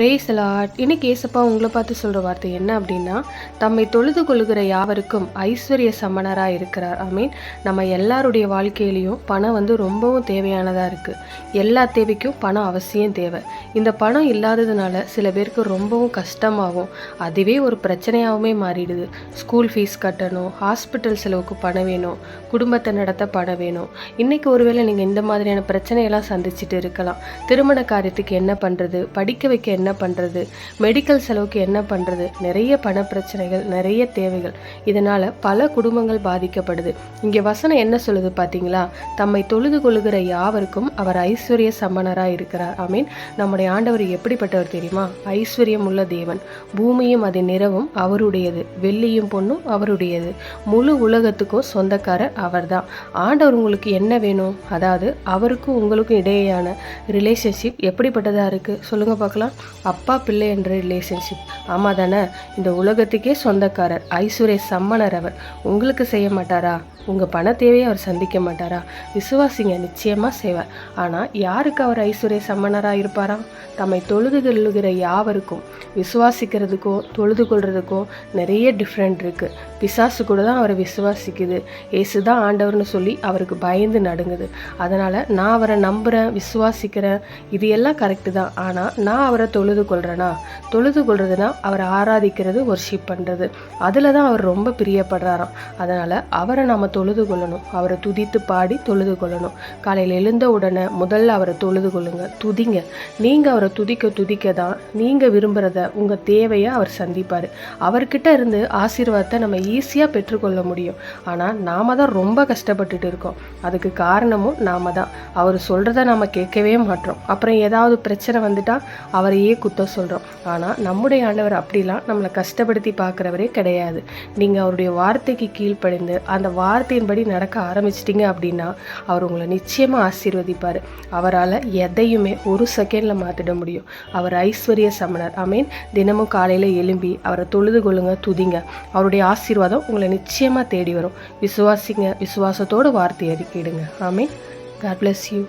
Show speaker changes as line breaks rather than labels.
Brace Lord. இன்னைக்கு ஏசப்பா உங்களை பார்த்து சொல்கிற வார்த்தை என்ன அப்படின்னா, தம்மை தொழுது கொள்ளுகிற யாவருக்கும் ஐஸ்வர்ய சமணராக இருக்கிறார். மீன் நம்ம எல்லாருடைய வாழ்க்கையிலையும் பணம் ரொம்பவும் தேவையானதாக இருக்குது. எல்லா தேவைக்கும் பணம் அவசியம் தேவை. இந்த பணம் இல்லாததுனால சில பேருக்கு ரொம்பவும் கஷ்டமாகும், அதுவே ஒரு பிரச்சனையாகவுமே மாறிடுது. ஸ்கூல் ஃபீஸ் கட்டணும், ஹாஸ்பிட்டல் செலவுக்கு பணம் வேணும், குடும்பத்தை நடத்த பணம் வேணும். இன்றைக்கி ஒருவேளை நீங்கள் இந்த மாதிரியான பிரச்சனையெல்லாம் சந்திச்சுட்டு இருக்கலாம். திருமண காரியத்துக்கு என்ன பண்ணுறது, படிக்க வைக்க என்ன பண்ணுறது, மெடிக்கல் செலவுக்கு என்ன பண்ணுறது, நிறைய பண பிரச்சனைகள், நிறைய தேவைகள். இதனால் பல குடும்பங்கள் பாதிக்கப்படுது. இங்கே வசனம் என்ன சொல்லுது பார்த்தீங்களா? தம்மை தொழுது கொள்ளுகிற யாவருக்கும் அவர் ஐஸ்வர்ய சம்பனராக இருக்கிறார். மீன் நம்முடைய ஆண்டவர் எப்படிப்பட்டவர் தெரியுமா? ஐஸ்வர்யம் உள்ள தேவன். பூமியும் அதை நிறவும் அவருடையது, வெள்ளியும் பொண்ணும் அவருடையது, முழு உலகத்துக்கும் சொந்தக்காரர் அவர்தான். ஆண்டவர் உங்களுக்கு என்ன வேணும்? அதாவது அவருக்கும் உங்களுக்கும் இடையேயான ரிலேஷன்ஷிப் எப்படிப்பட்டதாக இருக்குது சொல்லுங்க பார்க்கலாம். அப்பா பிள்ளை என்ற ரிலேஷன்ஷிப். ஆமாம் தானே? இந்த உலகத்துக்கே சொந்தக்காரர், ஐஸ்வர்ய சம்மனர். அவர் உங்களுக்கு செய்ய மாட்டாரா? உங்கள் பண தேவையை அவர் சந்திக்க மாட்டாரா? விசுவாசிங்க, நிச்சயமாக செய்வார். ஆனால் யாருக்கு அவர் ஐஸ்வர்ய சம்மனராக இருப்பாராம்? தம்மை தொழுது கொள்ளுகிற யாவருக்கும். விசுவாசிக்கிறதுக்கும் தொழுது கொள்றதுக்கும் நிறைய டிஃப்ரெண்ட் இருக்குது. பிசாசு கூட தான் அவரை விசுவாசிக்குது. ஏசு தான் ஆண்டவர்னு சொல்லி அவருக்கு பயந்து நடுங்குது. அதனால் நான் அவரை நம்புகிறேன், விசுவாசிக்கிறேன், இது எல்லாம் கரெக்டு தான். ஆனால் நான் அவரை தொழுது கொள்கிறேனா? தொழுது கொள்றதுனா அவரை ஆராதிக்கிறது, ஒர்ஷிப் பண்ணுறது, அதில் தான் அவர் ரொம்ப பிரியப்படுறாராம். அதனால் அவரை நம்ம தொழுது கொள்ளணும், அவரை துதித்து பாடி தொழுது கொள்ளணும். காலையில் எழுந்த உடனே முதல்ல அவரை தொழுது கொள்ளுங்க, துதிங்க. நீங்கள் அவரை துதிக்க தான் நீங்கள் விரும்புகிறத, உங்கள் தேவையை அவர் சந்திப்பார். அவர்கிட்ட இருந்து ஆசீர்வாதத்தை நம்ம ஈஸியாக பெற்றுக்கொள்ள முடியும். ஆனால் நாம் தான் ரொம்ப கஷ்டப்பட்டுட்டு இருக்கோம். அதுக்கு காரணமும் நாம் தான். அவர் சொல்கிறத நம்ம கேட்கவே மாட்டோம். அப்புறம் ஏதாவது பிரச்சனை வந்துட்டால் அவரையே குத்தம் சொல்கிறோம். ஆனால் நம்முடைய ஆண்டவர் அப்படிலாம் நம்மளை கஷ்டப்படுத்தி பார்க்குறவரே கிடையாது. நீங்கள் அவருடைய வார்த்தைக்கு கீழ்ப்படிந்து அந்த வார்த்தையின்படி நடக்க ஆரம்பிச்சிட்டிங்க அப்படின்னா அவர் உங்களை நிச்சயமாக ஆசீர்வதிப்பார். அவரால் எதையுமே ஒரு செகண்டில் மாற்றிட முடியும். அவர் ஐஸ்வர்ய சமணர். தினமும் காலையில் எழும்பி அவரை தொழுது கொள்ளுங்க, துதிங்க. அவருடைய ஆசீர்வாதம் உங்களை நிச்சயமாக தேடி வரும். விசுவாசிங்க, விசுவாசத்தோடு வார்த்தை அறிக்கையிடுங்க. God bless you.